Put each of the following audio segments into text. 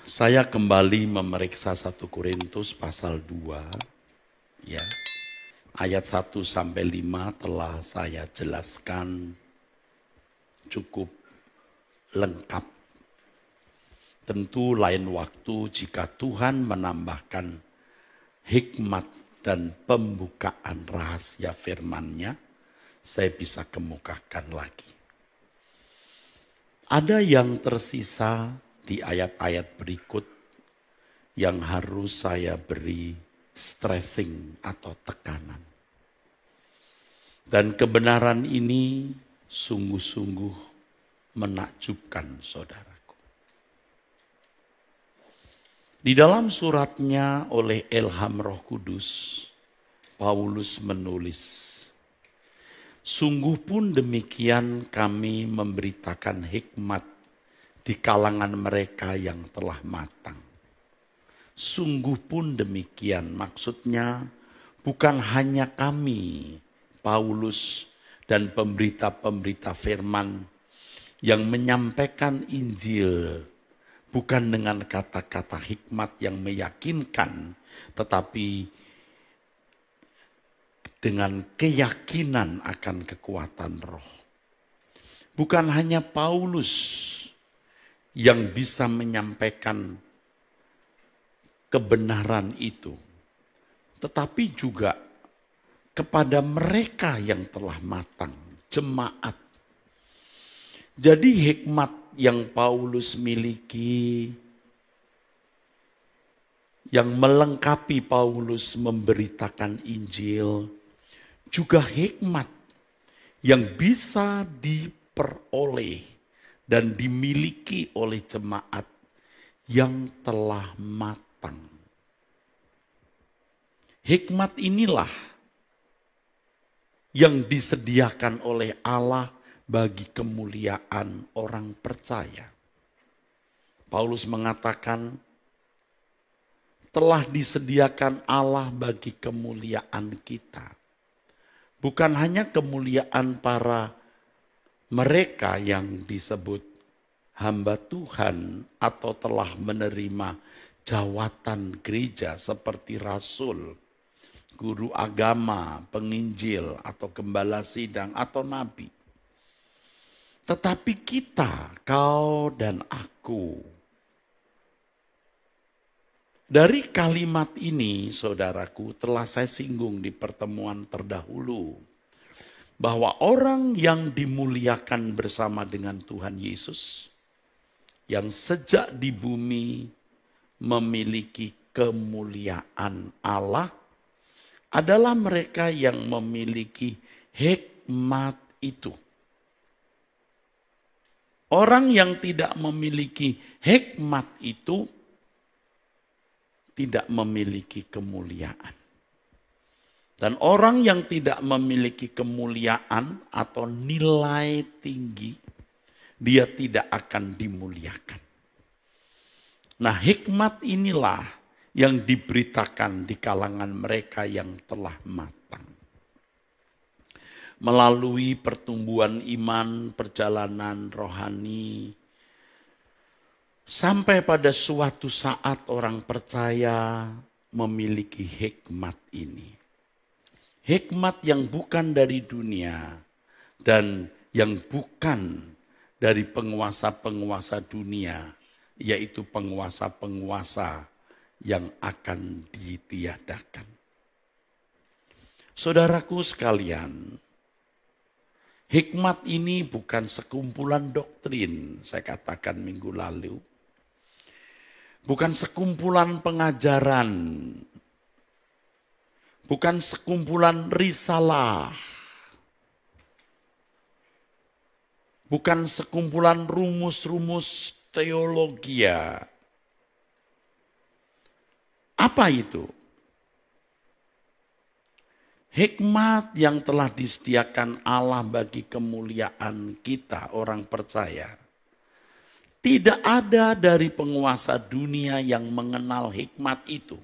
Saya kembali memeriksa 1 Korintus pasal 2, ya. Ayat 1 sampai 5 telah saya jelaskan cukup lengkap. Tentu lain waktu jika Tuhan menambahkan hikmat dan pembukaan rahasia firman-Nya, saya bisa kemukakan lagi. Ada yang tersisa di ayat-ayat berikut yang harus saya beri stressing atau tekanan. Dan kebenaran ini sungguh-sungguh menakjubkan saudaraku. Di dalam suratnya oleh ilham Roh Kudus, Paulus menulis, "Sungguh pun demikian kami memberitakan hikmat di kalangan mereka yang telah matang." Sungguh pun demikian, maksudnya bukan hanya kami, Paulus dan pemberita-pemberita firman yang menyampaikan Injil, bukan dengan kata-kata hikmat yang meyakinkan, tetapi dengan keyakinan akan kekuatan roh. Bukan hanya Paulus yang bisa menyampaikan kebenaran itu, tetapi juga kepada mereka yang telah matang, jemaat. Jadi hikmat yang Paulus miliki, yang melengkapi Paulus memberitakan Injil, juga hikmat yang bisa diperoleh dan dimiliki oleh jemaat yang telah matang. Hikmat inilah yang disediakan oleh Allah bagi kemuliaan orang percaya. Paulus mengatakan, telah disediakan Allah bagi kemuliaan kita. Bukan hanya kemuliaan para mereka yang disebut hamba Tuhan atau telah menerima jawatan gereja seperti rasul, guru agama, penginjil, atau gembala sidang, atau nabi. Tetapi kita, kau dan aku. Dari kalimat ini, saudaraku, telah saya singgung di pertemuan terdahulu, bahwa orang yang dimuliakan bersama dengan Tuhan Yesus, yang sejak di bumi memiliki kemuliaan Allah, adalah mereka yang memiliki hikmat itu. Orang yang tidak memiliki hikmat itu tidak memiliki kemuliaan. Dan orang yang tidak memiliki kemuliaan atau nilai tinggi, dia tidak akan dimuliakan. Nah, hikmat inilah yang diberitakan di kalangan mereka yang telah matang. Melalui pertumbuhan iman, perjalanan rohani, sampai pada suatu saat orang percaya memiliki hikmat ini. Hikmat yang bukan dari dunia dan yang bukan dari penguasa-penguasa dunia, yaitu penguasa-penguasa yang akan ditiadakan. Saudaraku sekalian, hikmat ini bukan sekumpulan doktrin, saya katakan minggu lalu. Bukan sekumpulan pengajaran, bukan sekumpulan risalah, bukan sekumpulan rumus-rumus teologia. Apa itu? Hikmat yang telah disediakan Allah bagi kemuliaan kita, orang percaya. Tidak ada dari penguasa dunia yang mengenal hikmat itu.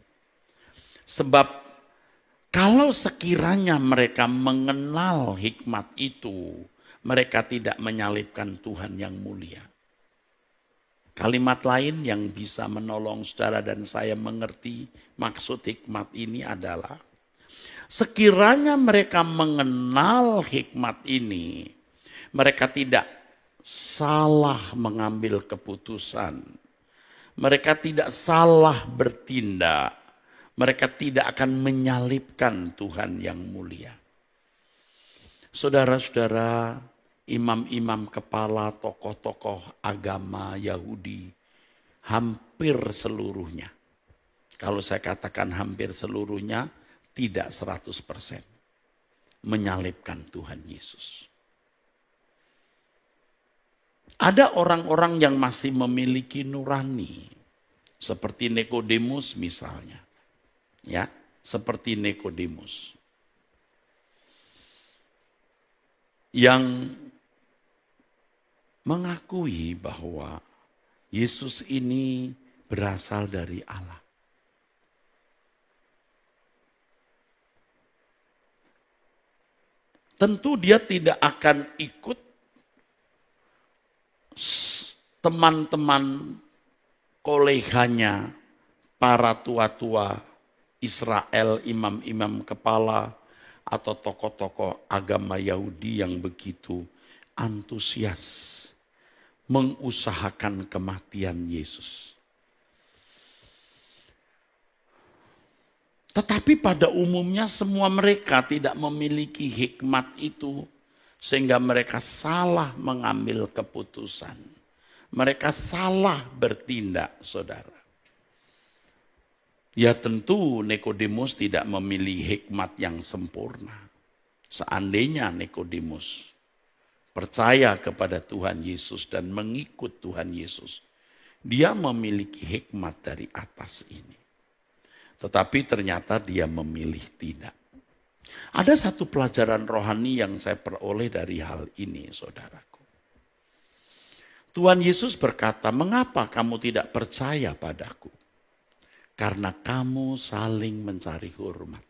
Sebab kalau sekiranya mereka mengenal hikmat itu, mereka tidak menyalibkan Tuhan yang mulia. Kalimat lain yang bisa menolong saudara dan saya mengerti maksud hikmat ini adalah sekiranya mereka mengenal hikmat ini, mereka tidak salah mengambil keputusan. Mereka tidak salah bertindak. Mereka tidak akan menyalibkan Tuhan yang mulia. Saudara-saudara, imam-imam kepala, tokoh-tokoh agama Yahudi, hampir seluruhnya. Kalau saya katakan hampir seluruhnya, tidak 100% menyalibkan Tuhan Yesus. Ada orang-orang yang masih memiliki nurani, seperti Nikodemus misalnya. Ya, seperti Nikodemus. Yang mengakui bahwa Yesus ini berasal dari Allah. Tentu dia tidak akan ikut teman-teman koleganya, para tua-tua Israel, imam-imam kepala, atau tokoh-tokoh agama Yahudi yang begitu antusias mengusahakan kematian Yesus. Tetapi pada umumnya semua mereka tidak memiliki hikmat itu sehingga mereka salah mengambil keputusan. Mereka salah bertindak, saudara. Ya tentu Nikodemus tidak memilih hikmat yang sempurna. Seandainya Nikodemus percaya kepada Tuhan Yesus dan mengikut Tuhan Yesus, dia memiliki hikmat dari atas ini. Tetapi ternyata dia memilih tidak. Ada satu pelajaran rohani yang saya peroleh dari hal ini, saudaraku. Tuhan Yesus berkata, "Mengapa kamu tidak percaya padaku? Karena kamu saling mencari hormat.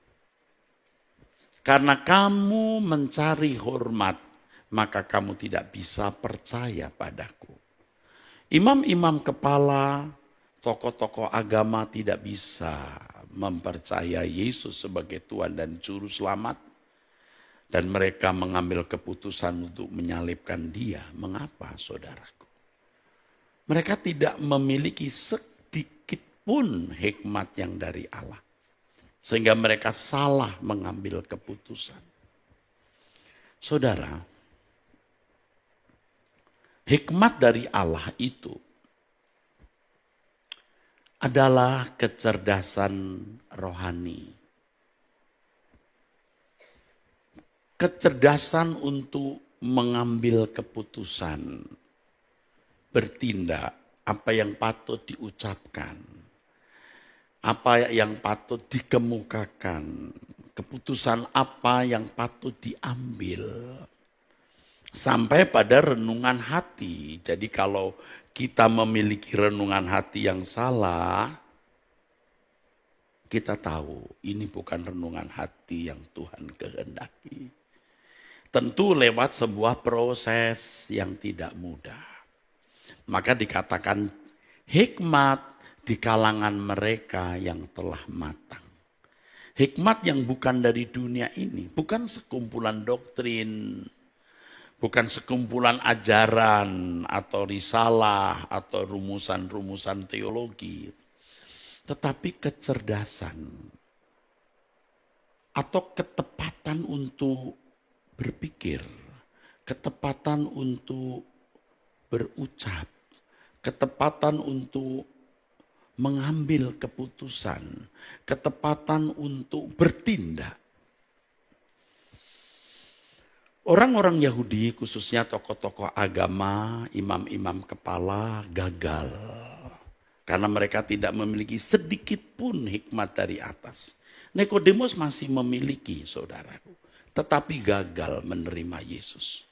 Karena kamu mencari hormat, maka kamu tidak bisa percaya padaku." Imam-imam kepala, tokoh-tokoh agama tidak bisa mempercayai Yesus sebagai Tuhan dan Juru Selamat. Dan mereka mengambil keputusan untuk menyalibkan dia. Mengapa, saudaraku? Mereka tidak memiliki sedikit pun hikmat yang dari Allah. Sehingga mereka salah mengambil keputusan. Saudara, hikmat dari Allah itu adalah kecerdasan rohani. Kecerdasan untuk mengambil keputusan, bertindak, apa yang patut diucapkan, apa yang patut dikemukakan, keputusan apa yang patut diambil. Sampai pada renungan hati. Jadi kalau kita memiliki renungan hati yang salah, kita tahu ini bukan renungan hati yang Tuhan kehendaki. Tentu lewat sebuah proses yang tidak mudah. Maka dikatakan hikmat di kalangan mereka yang telah matang. Hikmat yang bukan dari dunia ini, bukan sekumpulan doktrin, bukan sekumpulan ajaran atau risalah atau rumusan-rumusan teologi. Tetapi kecerdasan atau ketepatan untuk berpikir, ketepatan untuk berucap, ketepatan untuk mengambil keputusan, ketepatan untuk bertindak. Orang-orang Yahudi, khususnya tokoh-tokoh agama, imam-imam kepala, gagal. Karena mereka tidak memiliki sedikit pun hikmat dari atas. Nikodemus masih memiliki, saudaraku. Tetapi gagal menerima Yesus.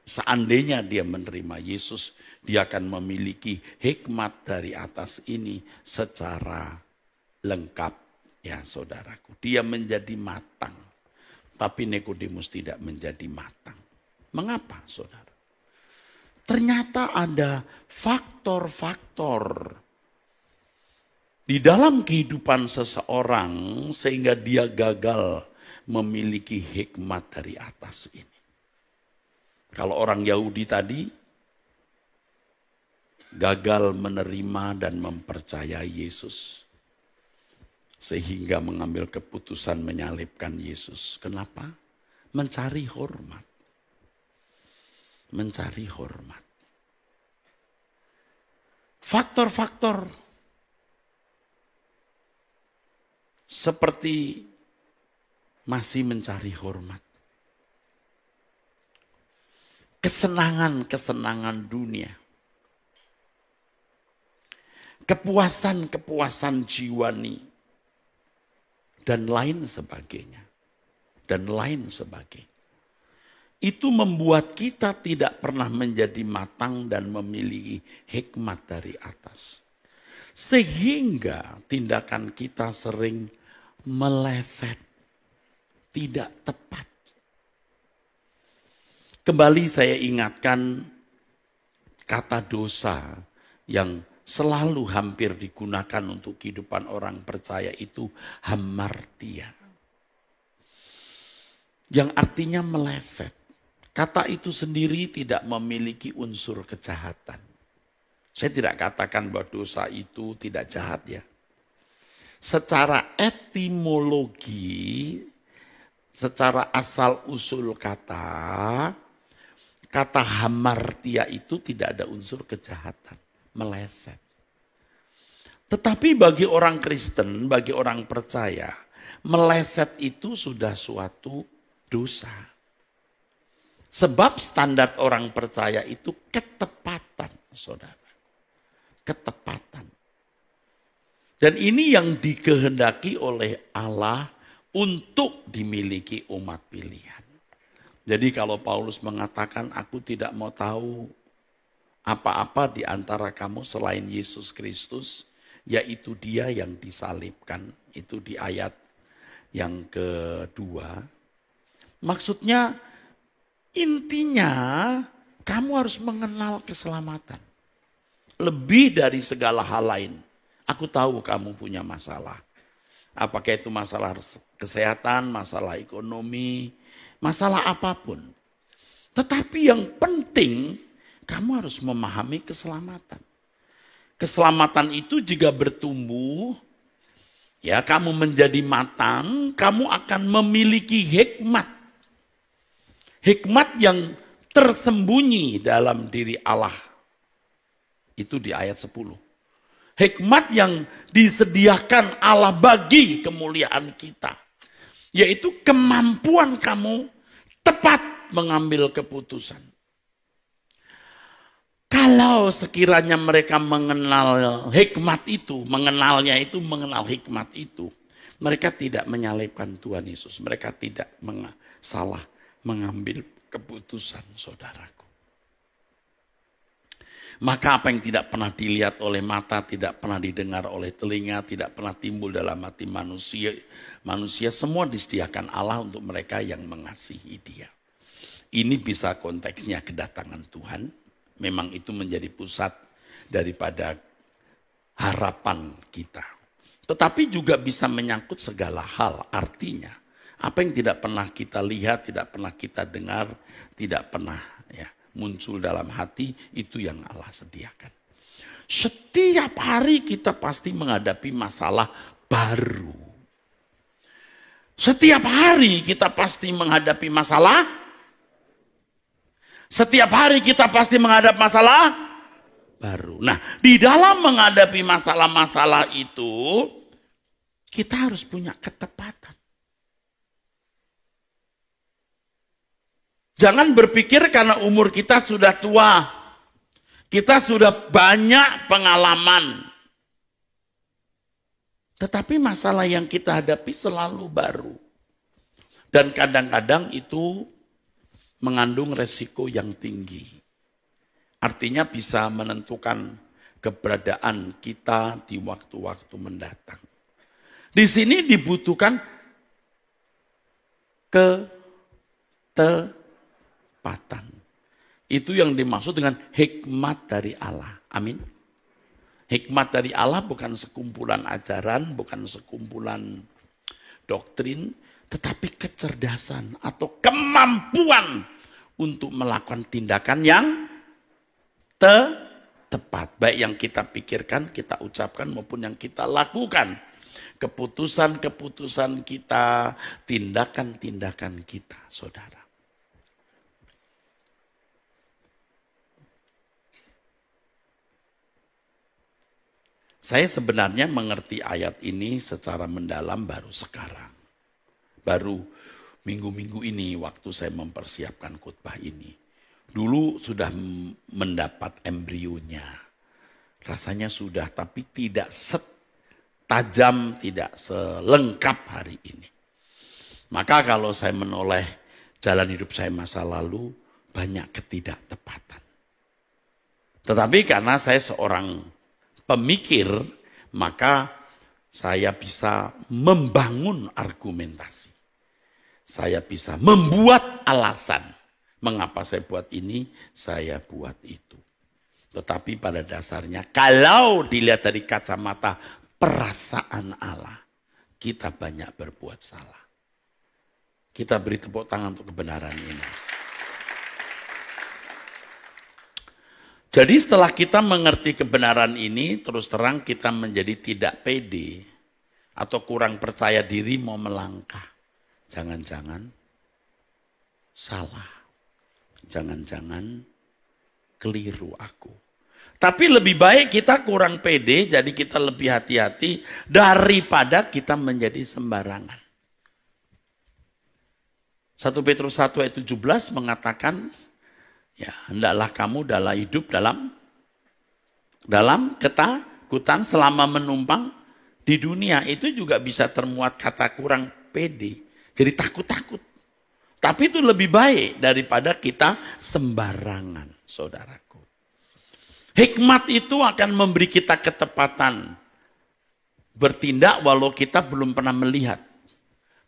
Seandainya dia menerima Yesus, dia akan memiliki hikmat dari atas ini secara lengkap. Ya saudaraku, dia menjadi matang. Tapi Nikodemus tidak menjadi matang. Mengapa, saudara? ternyata ada faktor-faktor di dalam kehidupan seseorang sehingga dia gagal memiliki hikmat dari atas ini. Kalau orang Yahudi tadi gagal menerima dan mempercayai Yesus sehingga mengambil keputusan menyalibkan Yesus. Kenapa? Mencari hormat. Mencari hormat. Faktor-faktor seperti masih mencari hormat. Kesenangan-kesenangan dunia. Kepuasan-kepuasan jiwani. Dan lain sebagainya. Dan lain sebagainya. Itu membuat kita tidak pernah menjadi matang dan memiliki hikmat dari atas. Sehingga tindakan kita sering meleset, tidak tepat. Kembali saya ingatkan kata dosa yang selalu hampir digunakan untuk kehidupan orang percaya itu hamartia. Yang artinya meleset. Kata itu sendiri tidak memiliki unsur kejahatan. Saya tidak katakan bahwa dosa itu tidak jahat ya. Secara etimologi, secara asal usul kata hamartia itu tidak ada unsur kejahatan, meleset. Tetapi bagi orang Kristen, bagi orang percaya, meleset itu sudah suatu dosa. Sebab standar orang percaya itu ketepatan, saudara. Ketepatan. Dan ini yang dikehendaki oleh Allah untuk dimiliki umat pilihan. Jadi kalau Paulus mengatakan, aku tidak mau tahu apa-apa di antara kamu selain Yesus Kristus, yaitu dia yang disalibkan. Itu di ayat yang kedua. Maksudnya, intinya kamu harus mengenal keselamatan. Lebih dari segala hal lain. Aku tahu kamu punya masalah. Apakah itu masalah kesehatan, masalah ekonomi, masalah apapun. Tetapi yang penting, kamu harus memahami keselamatan. Keselamatan itu juga bertumbuh, ya kamu menjadi matang, kamu akan memiliki hikmat. Hikmat yang tersembunyi dalam diri Allah. Itu di ayat 10. Hikmat yang disediakan Allah bagi kemuliaan kita. Yaitu kemampuan kamu tepat mengambil keputusan. Kalau sekiranya mereka mengenal hikmat itu, mengenal hikmat itu, mereka tidak menyalibkan Tuhan Yesus. Mereka tidak salah mengambil keputusan, saudaraku. Maka apa yang tidak pernah dilihat oleh mata, tidak pernah didengar oleh telinga, tidak pernah timbul dalam hati manusia semua disediakan Allah untuk mereka yang mengasihi Dia. Ini bisa konteksnya kedatangan Tuhan. Memang itu menjadi pusat daripada harapan kita. Tetapi juga bisa menyangkut segala hal. Artinya, apa yang tidak pernah kita lihat, tidak pernah kita dengar, tidak pernah muncul dalam hati, itu yang Allah sediakan. Setiap hari kita pasti menghadapi masalah baru. Setiap hari kita pasti menghadapi masalah. Setiap hari kita pasti menghadapi masalah baru. Nah, di dalam menghadapi masalah-masalah itu, kita harus punya ketepatan. Jangan berpikir karena umur kita sudah tua, kita sudah banyak pengalaman. Tetapi masalah yang kita hadapi selalu baru. Dan kadang-kadang itu mengandung resiko yang tinggi. Artinya bisa menentukan keberadaan kita di waktu-waktu mendatang. Di sini dibutuhkan ketepatan. Itu yang dimaksud dengan hikmat dari Allah. Amin. Hikmat dari Allah bukan sekumpulan ajaran, bukan sekumpulan doktrin, tetapi kecerdasan atau kemampuan untuk melakukan tindakan yang tepat. Baik yang kita pikirkan, kita ucapkan maupun yang kita lakukan. Keputusan-keputusan kita, tindakan-tindakan kita, saudara. Saya sebenarnya mengerti ayat ini secara mendalam baru sekarang. Baru minggu-minggu ini waktu saya mempersiapkan khotbah ini. Dulu sudah mendapat embrionya. Rasanya sudah, tapi tidak setajam, tidak selengkap hari ini. Maka kalau saya menoleh jalan hidup saya masa lalu, banyak ketidaktepatan. Tetapi karena saya seorang pemikir, maka saya bisa membangun argumentasi. Saya bisa membuat alasan. Mengapa saya buat ini, saya buat itu. Tetapi pada dasarnya, kalau dilihat dari kacamata perasaan Allah, kita banyak berbuat salah. Kita beri tepuk tangan untuk kebenaran ini. Jadi setelah kita mengerti kebenaran ini, terus terang kita menjadi tidak pede atau kurang percaya diri mau melangkah. Jangan-jangan salah. Jangan-jangan keliru aku. Tapi lebih baik kita kurang pede, jadi kita lebih hati-hati daripada kita menjadi sembarangan. 1 Petrus 1 ayat 17 mengatakan, ya, hendaklah kamu hidup dalam ketakutan selama menumpang di dunia. Itu juga bisa termuat kata kurang pede. Jadi takut-takut. Tapi itu lebih baik daripada kita sembarangan, saudaraku. Hikmat itu akan memberi kita ketepatan bertindak walau kita belum pernah melihat,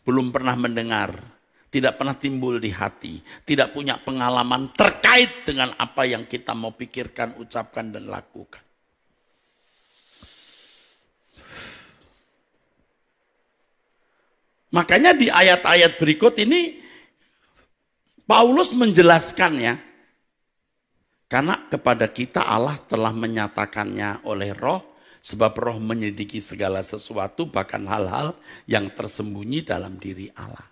belum pernah mendengar, tidak pernah timbul di hati, tidak punya pengalaman terkait dengan apa yang kita mau pikirkan, ucapkan, dan lakukan. Makanya di ayat-ayat berikut ini, Paulus menjelaskannya, karena kepada kita Allah telah menyatakannya oleh Roh, sebab Roh menyelidiki segala sesuatu, bahkan hal-hal yang tersembunyi dalam diri Allah.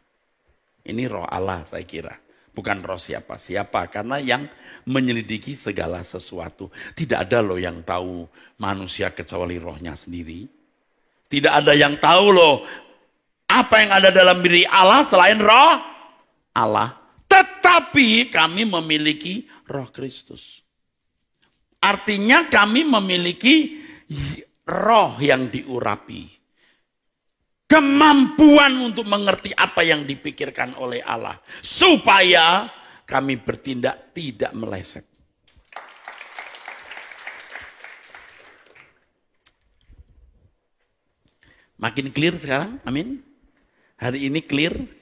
Ini Roh Allah saya kira. Bukan roh siapa-siapa. Karena yang menyelidiki segala sesuatu. Tidak ada loh yang tahu manusia kecuali rohnya sendiri. Tidak ada yang tahu loh apa yang ada dalam diri Allah selain roh Allah. Tetapi kami memiliki Roh Kristus. Artinya kami memiliki roh yang diurapi. Kemampuan untuk mengerti apa yang dipikirkan oleh Allah. Supaya kami bertindak tidak meleset. Makin clear sekarang, amin. Hari ini clear.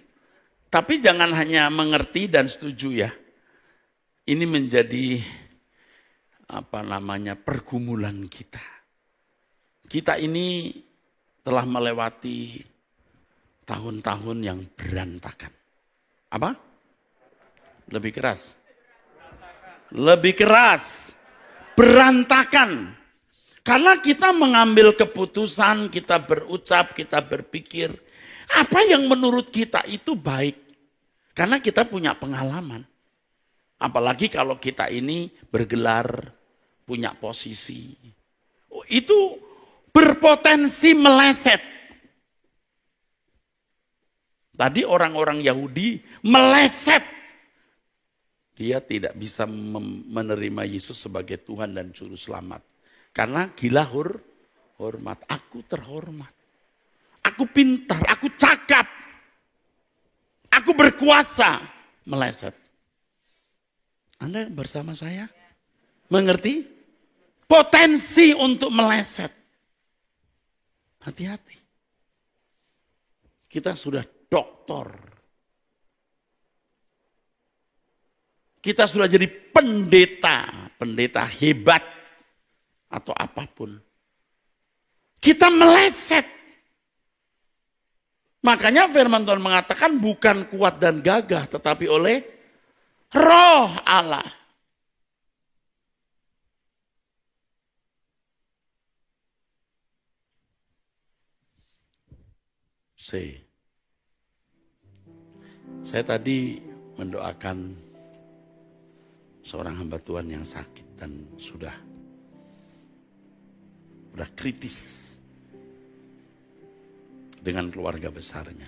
Tapi jangan hanya mengerti dan setuju ya. Ini menjadi pergumulan kita. Kita ini telah melewati tahun-tahun yang berantakan. Apa? Lebih keras. Lebih keras. Berantakan. Karena kita mengambil keputusan, kita berucap, kita berpikir, apa yang menurut kita itu baik. Karena kita punya pengalaman. Apalagi kalau kita ini bergelar, punya posisi. Itu berpotensi meleset. Tadi orang-orang Yahudi meleset. Dia tidak bisa menerima Yesus sebagai Tuhan dan Juru Selamat. Karena gila hormat. Aku terhormat. Aku pintar, aku cakap. Aku berkuasa. Meleset. Anda bersama saya? Mengerti? Potensi untuk meleset. Hati-hati. Kita sudah doktor. kita sudah jadi pendeta hebat atau apapun. Kita meleset. Makanya firman Tuhan mengatakan bukan kuat dan gagah, tetapi oleh Roh Allah. Saya tadi mendoakan seorang hamba Tuhan yang sakit dan sudah kritis dengan keluarga besarnya.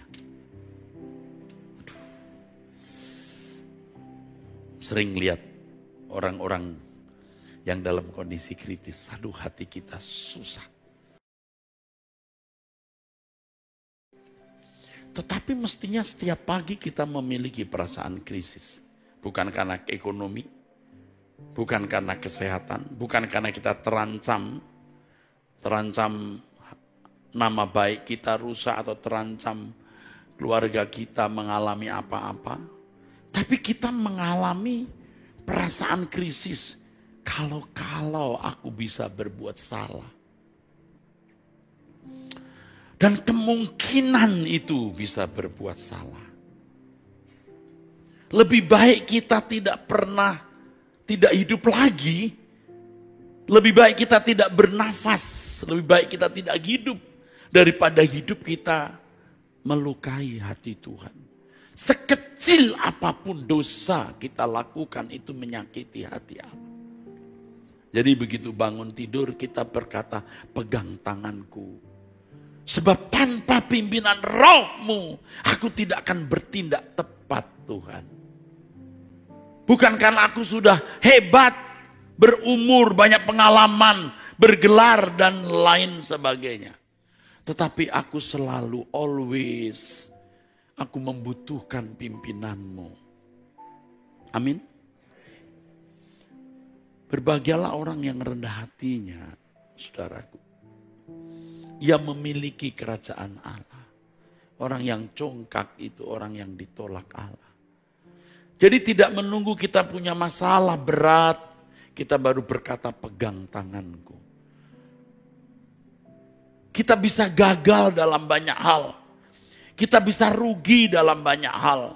Sering lihat orang-orang yang dalam kondisi kritis, aduh hati kita susah. Tetapi mestinya setiap pagi kita memiliki perasaan krisis. Bukan karena ekonomi, bukan karena kesehatan, bukan karena kita terancam nama baik kita rusak atau terancam keluarga kita mengalami apa-apa. Tapi kita mengalami perasaan krisis. Kalau aku bisa berbuat salah. Dan kemungkinan itu bisa berbuat salah. Lebih baik kita tidak hidup lagi. Lebih baik kita tidak bernafas. Lebih baik kita tidak hidup. Daripada hidup kita melukai hati Tuhan. Sekecil apapun dosa kita lakukan itu menyakiti hati Allah. Jadi begitu bangun tidur kita berkata, pegang tanganku. Sebab tanpa pimpinan Roh-Mu, aku tidak akan bertindak tepat Tuhan. Bukan karena aku sudah hebat, berumur, banyak pengalaman, bergelar dan lain sebagainya. Tetapi aku selalu, always, aku membutuhkan pimpinan-Mu. Amin. Berbahagialah orang yang rendah hatinya, saudaraku. Ia memiliki kerajaan Allah. Orang yang congkak itu orang yang ditolak Allah. Jadi tidak menunggu kita punya masalah berat, kita baru berkata pegang tanganku. Kita bisa gagal dalam banyak hal. Kita bisa rugi dalam banyak hal.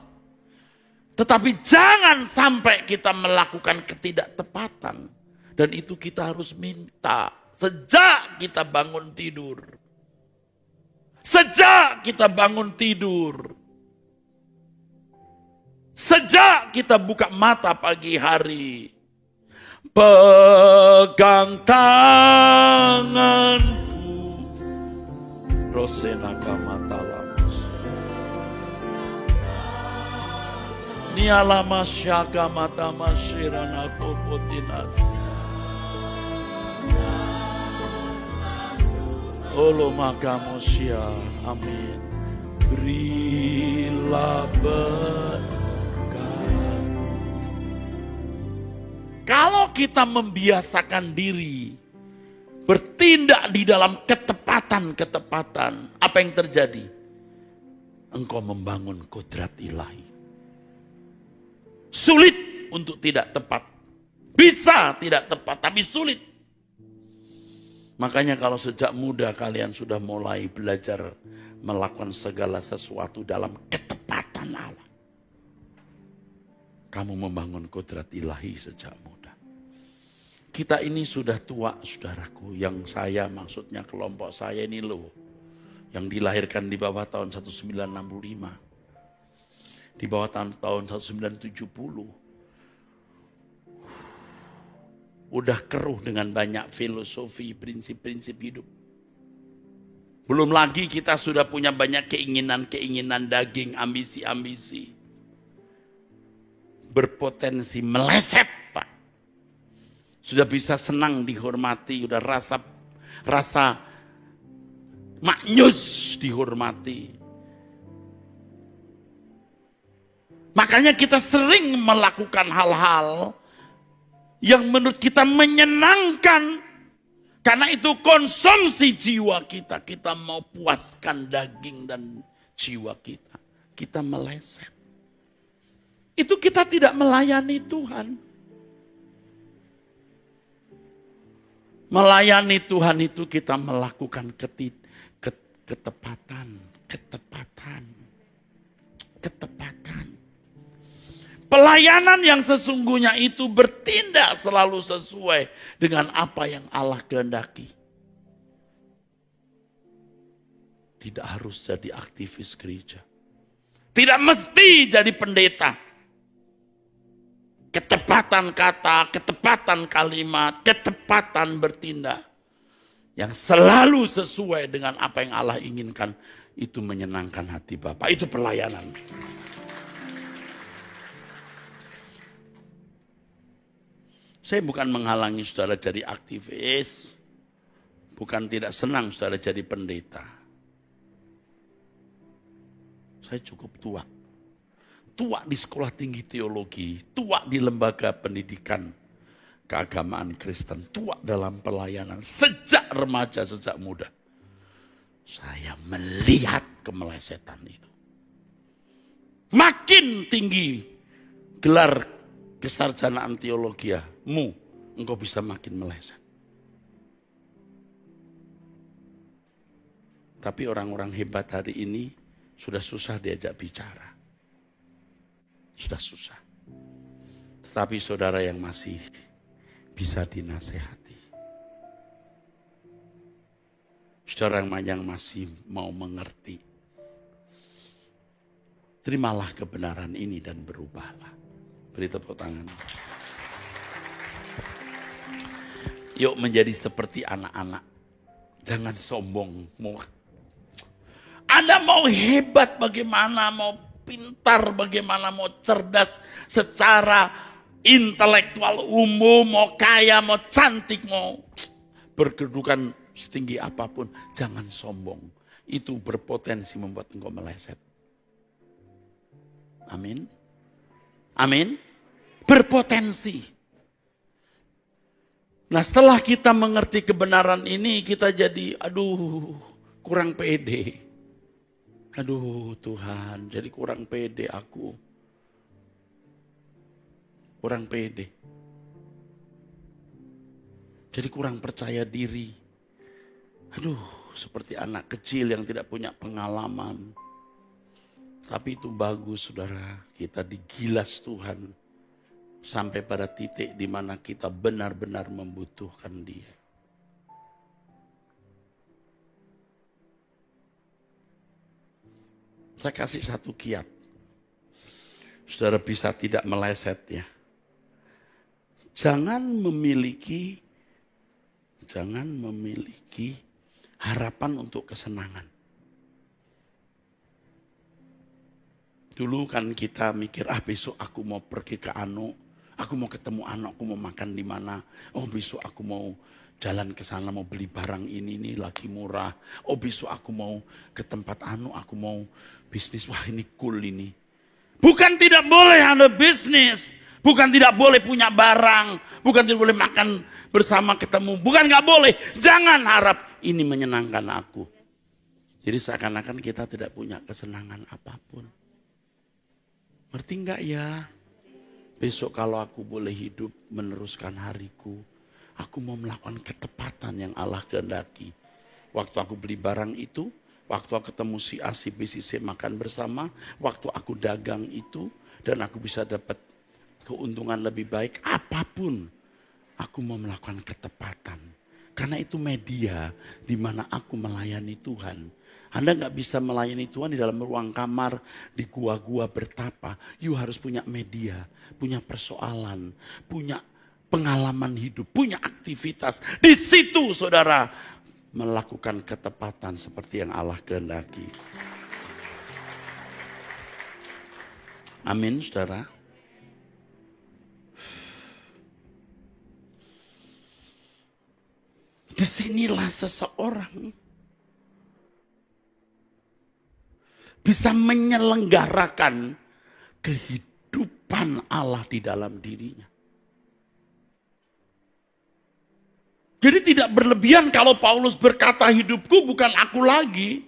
Tetapi jangan sampai kita melakukan ketidaktepatan. Dan itu kita harus minta. Sejak kita bangun tidur. Sejak kita bangun tidur. Sejak kita buka mata pagi hari. Pegang tanganku. Rosena kamatalamus. Nialama syaka mata masyirana kopotinas. Olo makamosya, amin. Berilah berkat. Kalau kita membiasakan diri bertindak di dalam ketepatan-ketepatan, apa yang terjadi? Engkau membangun kodrat ilahi. Sulit untuk tidak tepat. Bisa tidak tepat, tapi sulit. Makanya kalau sejak muda kalian sudah mulai belajar melakukan segala sesuatu dalam ketepatan Allah. Kamu membangun kodrat ilahi sejak muda. Kita ini sudah tua, saudaraku. Yang saya maksudnya kelompok saya ini loh. Yang dilahirkan di bawah tahun 1965. Di bawah tahun 1970. Udah keruh dengan banyak filosofi, prinsip-prinsip hidup. Belum lagi kita sudah punya banyak keinginan-keinginan daging, ambisi-ambisi. Berpotensi meleset, Pak. Sudah bisa senang dihormati, udah rasa maknyus dihormati. Makanya kita sering melakukan hal-hal yang menurut kita menyenangkan. Karena itu konsumsi jiwa kita. Kita mau puaskan daging dan jiwa kita. Kita meleset. itu kita tidak melayani Tuhan. Melayani Tuhan itu kita melakukan ketepatan. Pelayanan yang sesungguhnya itu bertindak selalu sesuai dengan apa yang Allah kehendaki. Tidak harus jadi aktivis gereja. Tidak mesti jadi pendeta. Ketepatan kata, ketepatan kalimat, ketepatan bertindak. Yang selalu sesuai dengan apa yang Allah inginkan. Itu menyenangkan hati Bapa. Itu pelayanan. Saya bukan menghalangi saudara jadi aktivis. Bukan tidak senang saudara jadi pendeta. Saya cukup tua. Tua di sekolah tinggi teologi. Tua di lembaga pendidikan keagamaan Kristen. Tua dalam pelayanan. Sejak remaja, sejak muda. Saya melihat kemelesetan itu. Makin tinggi gelar kesarjanaan teologiamu, engkau bisa makin meleset. Tapi orang-orang hebat hari ini sudah susah diajak bicara. Sudah susah. Tetapi saudara yang masih bisa dinasehati. Saudara yang masih mau mengerti. Terimalah kebenaran ini dan berubahlah. Beri tepuk tangan. Yuk menjadi seperti anak-anak. Jangan sombong. Anda mau hebat bagaimana, mau pintar bagaimana, mau cerdas secara intelektual umum, mau kaya, mau cantik, mau berkedudukan setinggi apapun. Jangan sombong. Itu berpotensi membuat engkau meleset. Amin. Amin. Berpotensi. Nah setelah kita mengerti kebenaran ini, kita jadi kurang pede. Aduh Tuhan, jadi kurang pede aku. Kurang pede. Jadi kurang percaya diri. Seperti anak kecil yang tidak punya pengalaman. Tapi itu bagus saudara, kita digilas Tuhan. Sampai pada titik di mana kita benar-benar membutuhkan Dia. Saya kasih satu kiat. Saudara bisa tidak meleset ya. Jangan memiliki harapan untuk kesenangan. Dulu kan kita mikir, besok aku mau pergi ke aku mau ketemu aku mau makan di mana. Besok aku mau jalan ke sana, mau beli barang ini nih lagi murah. Besok aku mau ke tempat aku mau bisnis. Wah ini cool ini. Bukan tidak boleh Anda bisnis, bukan tidak boleh punya barang, bukan tidak boleh makan bersama ketemu, bukan nggak boleh. Jangan harap ini menyenangkan aku. Jadi seakan-akan kita tidak punya kesenangan apapun. Ngerti enggak ya? Besok kalau aku boleh hidup meneruskan hariku, aku mau melakukan ketepatan yang Allah kehendaki. Waktu aku beli barang itu, waktu aku ketemu si A, si B, si C makan bersama, waktu aku dagang itu, dan aku bisa dapat keuntungan lebih baik, apapun, aku mau melakukan ketepatan. Karena itu media di mana aku melayani Tuhan. Anda gak bisa melayani Tuhan di dalam ruang kamar, di gua-gua bertapa. You harus punya media, punya persoalan, punya pengalaman hidup, punya aktivitas. Di situ saudara melakukan ketepatan seperti yang Allah kehendaki. Amin saudara. Disinilah seseorang bisa menyelenggarakan kehidupan Allah di dalam dirinya. Jadi tidak berlebihan kalau Paulus berkata hidupku bukan aku lagi,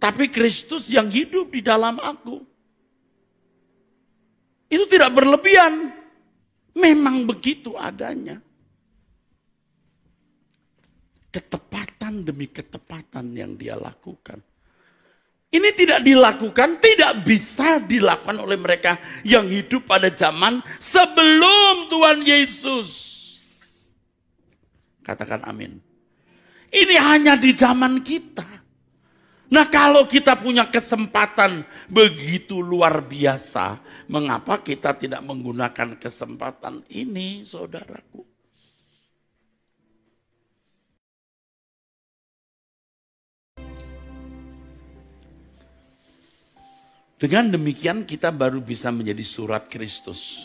tapi Kristus yang hidup di dalam aku. Itu tidak berlebihan. Memang begitu adanya. Ketepatan demi ketepatan yang dia lakukan. Ini tidak dilakukan, tidak bisa dilakukan oleh mereka yang hidup pada zaman sebelum Tuhan Yesus. Katakan amin. Ini hanya di zaman kita. Nah, kalau kita punya kesempatan begitu luar biasa, mengapa kita tidak menggunakan kesempatan ini, saudaraku? Dengan demikian kita baru bisa menjadi surat Kristus.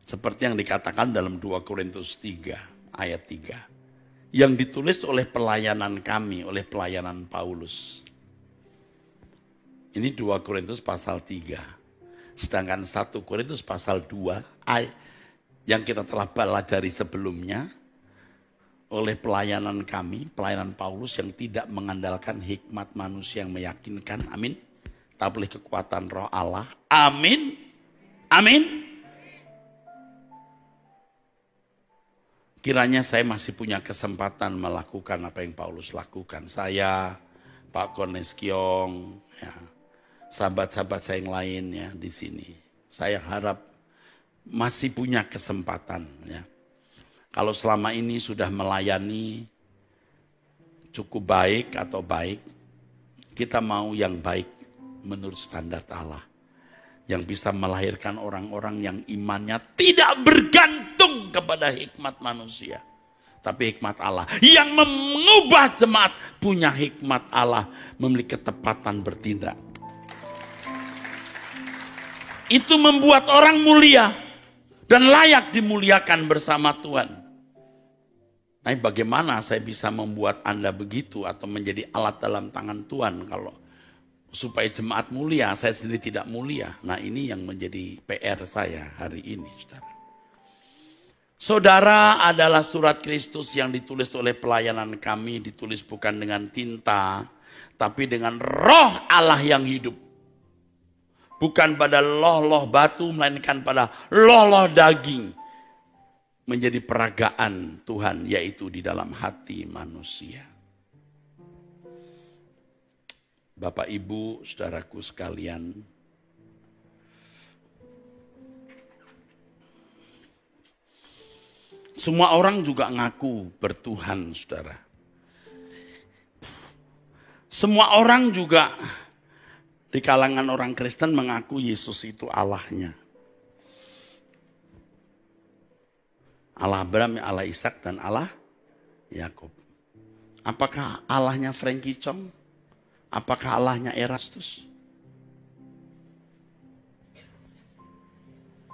Seperti yang dikatakan dalam 2 Korintus 3 ayat 3. Yang ditulis oleh pelayanan kami, oleh pelayanan Paulus. Ini 2 Korintus pasal 3. Sedangkan 1 Korintus pasal 2 yang kita telah pelajari sebelumnya oleh pelayanan kami, pelayanan Paulus yang tidak mengandalkan hikmat manusia yang meyakinkan. Amin. Tapi oleh kekuatan Roh Allah. Amin. Amin. Kiranya saya masih punya kesempatan melakukan apa yang Paulus lakukan. Saya, Pak Kones Kiong, ya, sahabat-sahabat saya yang lain ya di sini. Saya harap masih punya kesempatan. Ya. Kalau selama ini sudah melayani cukup baik atau baik, kita mau yang baik menurut standar Allah. Yang bisa melahirkan orang-orang yang imannya tidak bergantung kepada hikmat manusia. Tapi hikmat Allah. Yang mengubah jemaat punya hikmat Allah. Memiliki ketepatan bertindak. Itu membuat orang mulia. Dan layak dimuliakan bersama Tuhan. Nah, bagaimana saya bisa membuat Anda begitu atau menjadi alat dalam tangan Tuhan kalau supaya jemaat mulia, saya sendiri tidak mulia. Nah, ini yang menjadi PR saya hari ini, saudara. Saudara adalah surat Kristus yang ditulis oleh pelayanan kami, ditulis bukan dengan tinta, tapi dengan Roh Allah yang hidup. Bukan pada loh-loh batu, melainkan pada loh-loh daging. Menjadi peragaan Tuhan, yaitu di dalam hati manusia. Bapak, Ibu, saudaraku sekalian, semua orang juga ngaku bertuhan, saudara. Semua orang juga di kalangan orang Kristen mengaku Yesus itu Allahnya. Allah Abraham, Allah Ishak, dan Allah Yakub. Apakah Allahnya Frankie Chong? Apakah Allahnya Erastus?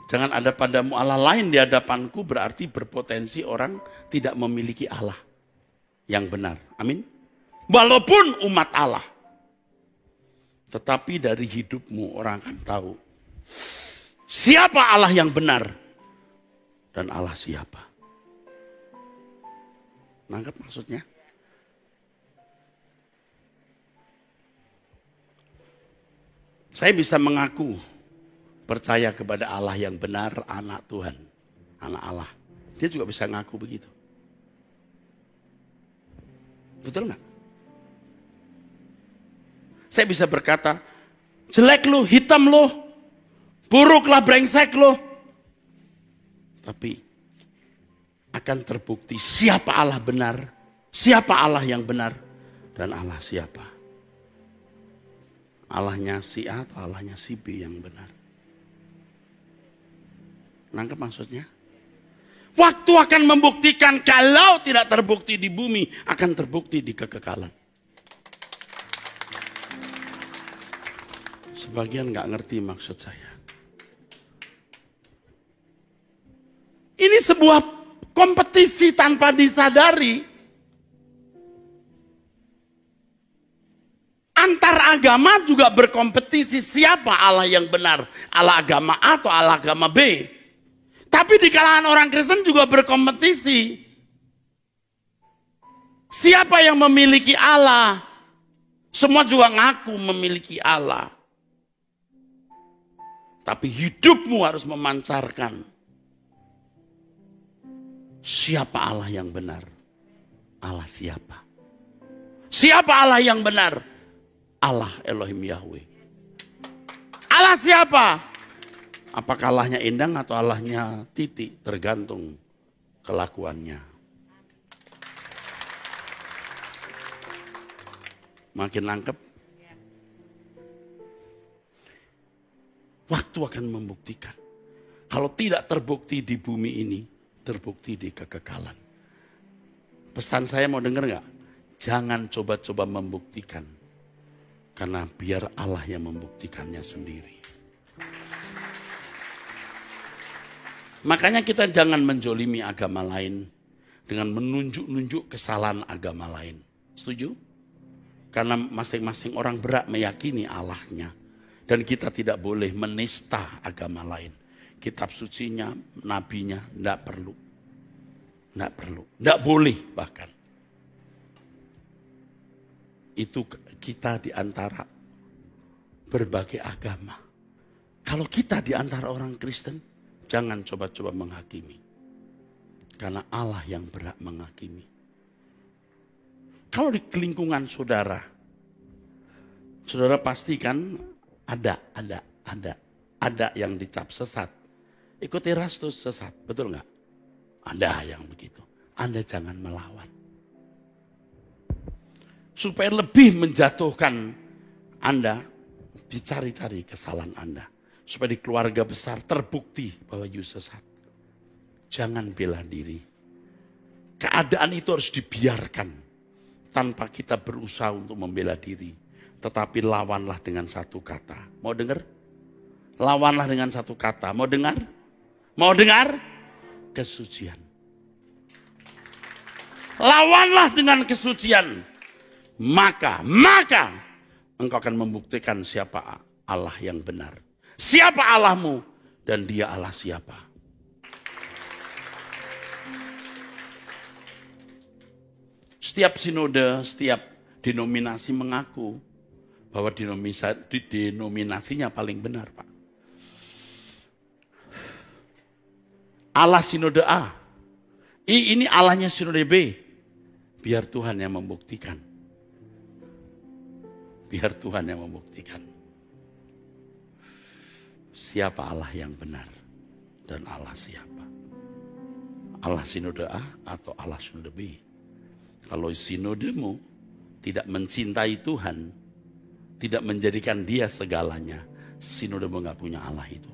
Jangan ada padamu Allah lain di hadapanku, berarti berpotensi orang tidak memiliki Allah yang benar. Amin. Walaupun umat Allah. Tetapi dari hidupmu orang akan tahu siapa Allah yang benar dan Allah siapa. Nangkep maksudnya? Saya bisa mengaku percaya kepada Allah yang benar, anak Tuhan, anak Allah. Dia juga bisa ngaku begitu. Betul nggak? Saya bisa berkata, jelek lu, hitam lu, buruklah, brengsek lu. Tapi akan terbukti siapa Allah benar, siapa Allah yang benar, dan Allah siapa. Allahnya si A atau Allahnya si B yang benar. Nangkep maksudnya? Waktu akan membuktikan, kalau tidak terbukti di bumi, akan terbukti di kekekalan. Sebagian gak ngerti maksud saya. Ini sebuah kompetisi tanpa disadari. Antar agama juga berkompetisi siapa Allah yang benar. Allah agama A atau Allah agama B. Tapi di kalangan orang Kristen juga berkompetisi. Siapa yang memiliki Allah? Semua juga ngaku memiliki Allah. Tapi hidupmu harus memancarkan siapa Allah yang benar. Allah siapa? Siapa Allah yang benar? Allah Elohim Yahweh. Allah siapa? Apakah Allahnya Endang atau Allahnya Titi? Tergantung kelakuannya. Makin nangkep? Waktu akan membuktikan. Kalau tidak terbukti di bumi ini, terbukti di kekekalan. Pesan saya mau dengar gak? Jangan coba-coba membuktikan. Karena biar Allah yang membuktikannya sendiri. Makanya kita jangan menjolimi agama lain dengan menunjuk-nunjuk kesalahan agama lain. Setuju? Karena masing-masing orang berhak meyakini Allahnya. Dan kita tidak boleh menista agama lain. Kitab sucinya, nabinya, tidak perlu. Tidak perlu. Tidak boleh bahkan. Itu kita di antara berbagai agama. Kalau kita di antara orang Kristen, jangan coba-coba menghakimi. Karena Allah yang berhak menghakimi. Kalau di lingkungan saudara, saudara pastikan ada yang dicap sesat. Ikut Erastus sesat, betul nggak? Ada yang begitu. Anda jangan melawan. Supaya lebih menjatuhkan Anda, dicari-cari kesalahan Anda. Supaya di keluarga besar terbukti bahwa you sesat. Jangan bela diri. Keadaan itu harus dibiarkan. Tanpa kita berusaha untuk membela diri. Tetapi lawanlah dengan satu kata. Mau dengar? Lawanlah dengan satu kata. Mau dengar? Mau dengar? Kesucian. Lawanlah dengan kesucian. Maka engkau akan membuktikan siapa Allah yang benar. Siapa Allahmu dan dia Allah siapa. Setiap sinode, setiap denominasi mengaku bahwa denominasinya paling benar, Pak. Allah sinode A. Ini Allahnya sinode B. Biar Tuhan yang membuktikan. Biar Tuhan yang membuktikan. Siapa Allah yang benar dan Allah siapa. Allah sinode A atau Allah sinode B. Kalau sinodemu tidak mencintai Tuhan, tidak menjadikan dia segalanya, sinodemu gak punya Allah itu.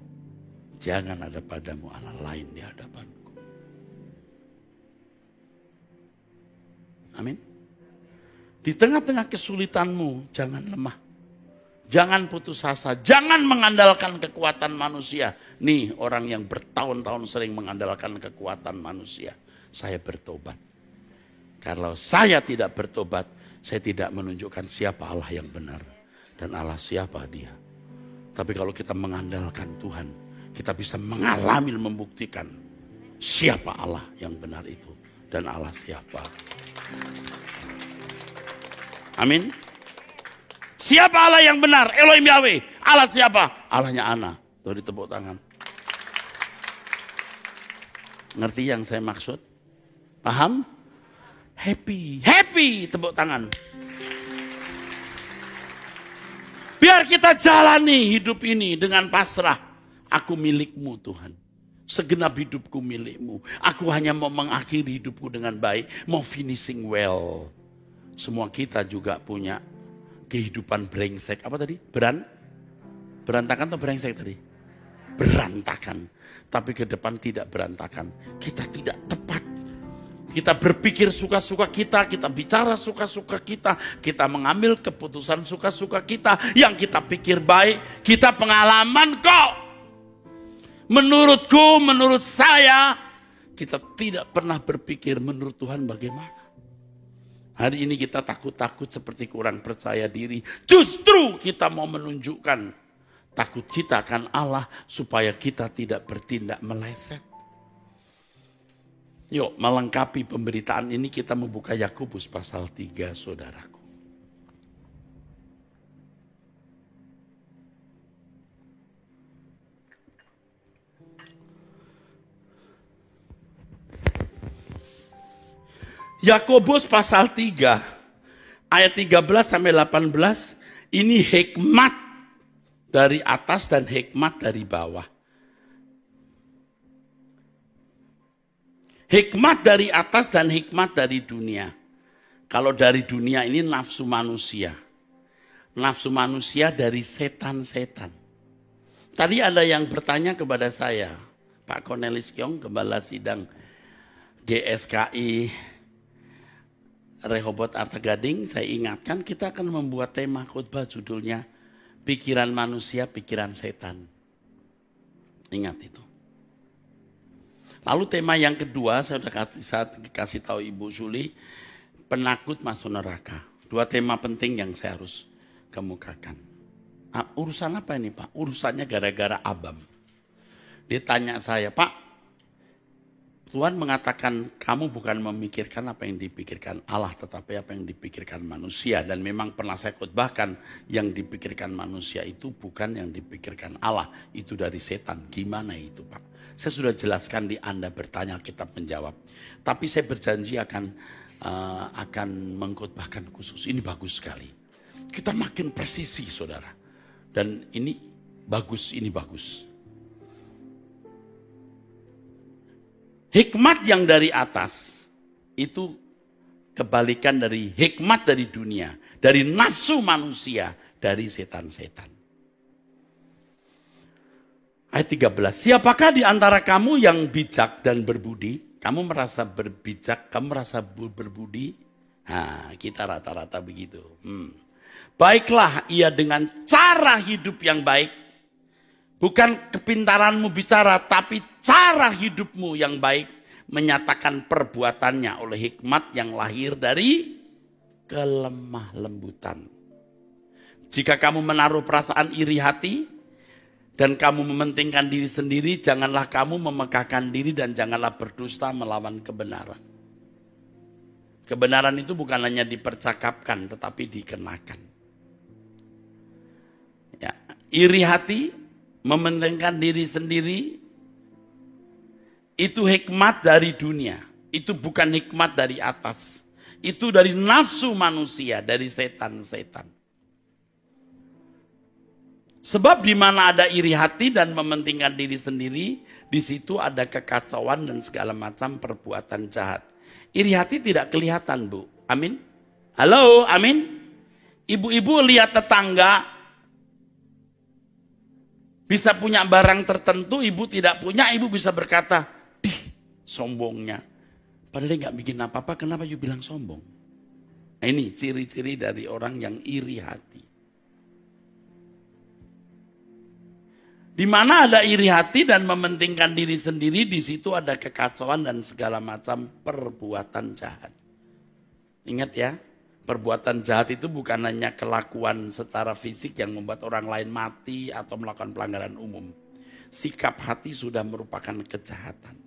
Jangan ada padamu Allah lain di hadapanku. Amin. Di tengah-tengah kesulitanmu, jangan lemah. Jangan putus asa. Jangan mengandalkan kekuatan manusia. Nih orang yang bertahun-tahun sering mengandalkan kekuatan manusia. Saya bertobat. Kalau saya tidak bertobat, saya tidak menunjukkan siapa Allah yang benar. Dan Allah siapa dia. Tapi kalau kita mengandalkan Tuhan, kita bisa mengalami dan membuktikan siapa Allah yang benar itu. Dan Allah siapa. Amin. Siapa Allah yang benar? Elohim Yahweh. Allah siapa? Allahnya Ana. Tuh ditepuk tangan. Ngerti yang saya maksud? Paham? Happy. Happy. Tepuk tangan. Biar kita jalani hidup ini dengan pasrah. Aku milikmu Tuhan. Segenap hidupku milikmu. Aku hanya mau mengakhiri hidupku dengan baik. Mau finishing well. Semua kita juga punya kehidupan brengsek. Apa tadi? Berantakan atau brengsek tadi? Berantakan. Tapi ke depan tidak berantakan. Kita tidak tepat. Kita berpikir suka-suka kita. Kita bicara suka-suka kita. Kita mengambil keputusan suka-suka kita. Yang kita pikir baik. Kita pengalaman kok. Menurutku, menurut saya, kita tidak pernah berpikir menurut Tuhan bagaimana. Hari ini kita takut-takut seperti kurang percaya diri. Justru kita mau menunjukkan takut kita akan Allah supaya kita tidak bertindak meleset. Yuk, melengkapi pemberitaan ini kita membuka Yakobus pasal 3, saudaraku. Yakobus pasal 3 ayat 13 sampai 18 ini hikmat dari atas dan hikmat dari bawah. Hikmat dari atas dan hikmat dari dunia. Kalau dari dunia ini nafsu manusia. Nafsu manusia dari setan-setan. Tadi ada yang bertanya kepada saya, Pak Cornelis Kiong, Gembala Sidang GSKI Rehoboth Arta Gading, saya ingatkan kita akan membuat tema khotbah judulnya Pikiran Manusia, Pikiran Setan. Ingat itu. Lalu tema yang kedua, saya sudah kasih tahu Ibu Suli, penakut masuk neraka. Dua tema penting yang saya harus kemukakan. Urusan apa ini Pak? Urusannya gara-gara Abam. Dia tanya saya, Pak, Tuhan mengatakan kamu bukan memikirkan apa yang dipikirkan Allah, tetapi apa yang dipikirkan manusia. Dan memang pernah saya khotbahkan, yang dipikirkan manusia itu bukan yang dipikirkan Allah. Itu dari setan. Gimana itu Pak? Saya sudah jelaskan di Anda bertanya, Alkitab menjawab. Tapi saya berjanji akan mengkhotbahkan khusus. Ini bagus sekali. Kita makin presisi saudara. Dan ini bagus, ini bagus. Hikmat yang dari atas itu kebalikan dari hikmat dari dunia, dari nafsu manusia, dari setan-setan. Ayat 13, siapakah di antara kamu yang bijak dan berbudi? Kamu merasa berbijak, kamu merasa berbudi? Nah, kita rata-rata begitu. Baiklah ia dengan cara hidup yang baik. Bukan kepintaranmu bicara, tapi cara hidupmu yang baik menyatakan perbuatannya oleh hikmat yang lahir dari kelemah lembutan. Jika kamu menaruh perasaan iri hati dan kamu mementingkan diri sendiri, janganlah kamu memegahkan diri dan janganlah berdusta melawan kebenaran. Kebenaran itu bukan hanya dipercakapkan, tetapi dikenakan. Ya, iri hati, mementingkan diri sendiri, itu hikmat dari dunia. Itu bukan hikmat dari atas. Itu dari nafsu manusia, dari setan-setan. Sebab di mana ada iri hati dan mementingkan diri sendiri, di situ ada kekacauan dan segala macam perbuatan jahat. Iri hati tidak kelihatan, Bu. Amin. Halo, amin. Ibu-ibu lihat tetangga bisa punya barang tertentu, ibu tidak punya, ibu bisa berkata, "Dih, sombongnya." Padahal dia gak bikin apa-apa, kenapa you bilang sombong? Nah, ini ciri-ciri dari orang yang iri hati. Di mana ada iri hati dan mementingkan diri sendiri, di situ ada kekacauan dan segala macam perbuatan jahat. Ingat ya. Perbuatan jahat itu bukan hanya kelakuan secara fisik yang membuat orang lain mati atau melakukan pelanggaran umum. Sikap hati sudah merupakan kejahatan.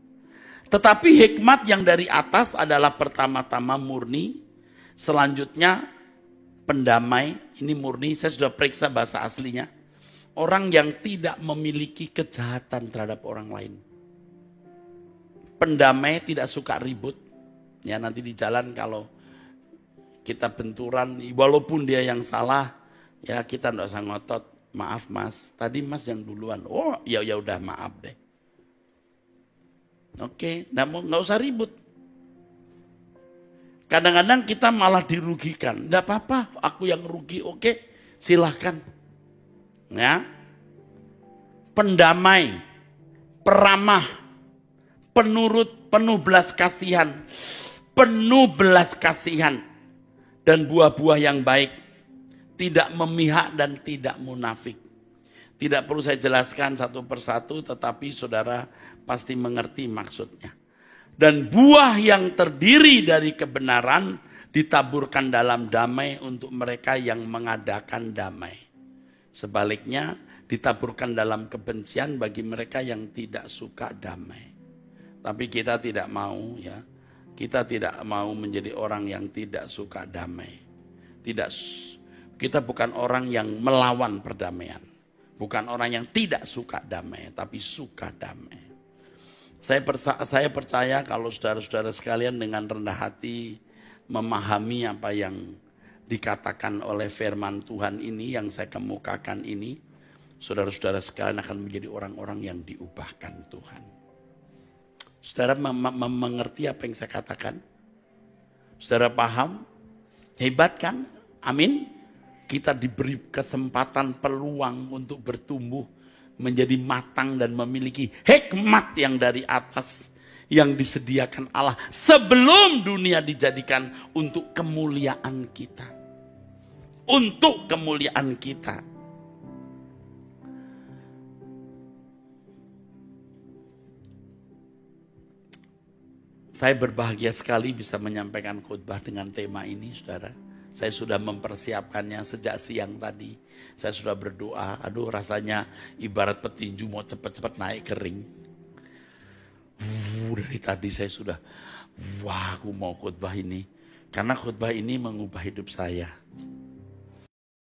Tetapi hikmat yang dari atas adalah pertama-tama murni. Selanjutnya pendamai, ini murni, saya sudah periksa bahasa aslinya. Orang yang tidak memiliki kejahatan terhadap orang lain. Pendamai, tidak suka ribut. Ya, nanti di jalan kalau kita benturan, walaupun dia yang salah, ya kita enggak usah ngotot. Maaf mas, tadi mas yang duluan. Oh ya udah maaf deh. Oke, nggak usah ribut. Kadang-kadang kita malah dirugikan. Enggak apa-apa, aku yang rugi. Oke, silahkan. Ya, pendamai, peramah, penurut, penuh belas kasihan, dan buah-buah yang baik, tidak memihak dan tidak munafik. Tidak perlu saya jelaskan satu persatu, tetapi saudara pasti mengerti maksudnya. Dan buah yang terdiri dari kebenaran ditaburkan dalam damai untuk mereka yang mengadakan damai. Sebaliknya ditaburkan dalam kebencian bagi mereka yang tidak suka damai. Tapi kita tidak mau ya. Kita tidak mau menjadi orang yang tidak suka damai. Kita bukan orang yang melawan perdamaian. Bukan orang yang tidak suka damai, tapi suka damai. Saya percaya kalau saudara-saudara sekalian dengan rendah hati memahami apa yang dikatakan oleh firman Tuhan ini, yang saya kemukakan ini, saudara-saudara sekalian akan menjadi orang-orang yang diubahkan Tuhan. Saudara mengerti apa yang saya katakan? Saudara paham? Hebat kan? Amin. Kita diberi kesempatan, peluang untuk bertumbuh menjadi matang dan memiliki hikmat yang dari atas yang disediakan Allah sebelum dunia dijadikan untuk kemuliaan kita. Untuk kemuliaan kita. Saya berbahagia sekali bisa menyampaikan khotbah dengan tema ini, saudara. Saya sudah mempersiapkannya sejak siang tadi. Saya sudah berdoa, aduh rasanya ibarat petinju mau cepat-cepat naik ke ring. Dari tadi saya sudah, wah aku mau khotbah ini. Karena khotbah ini mengubah hidup saya.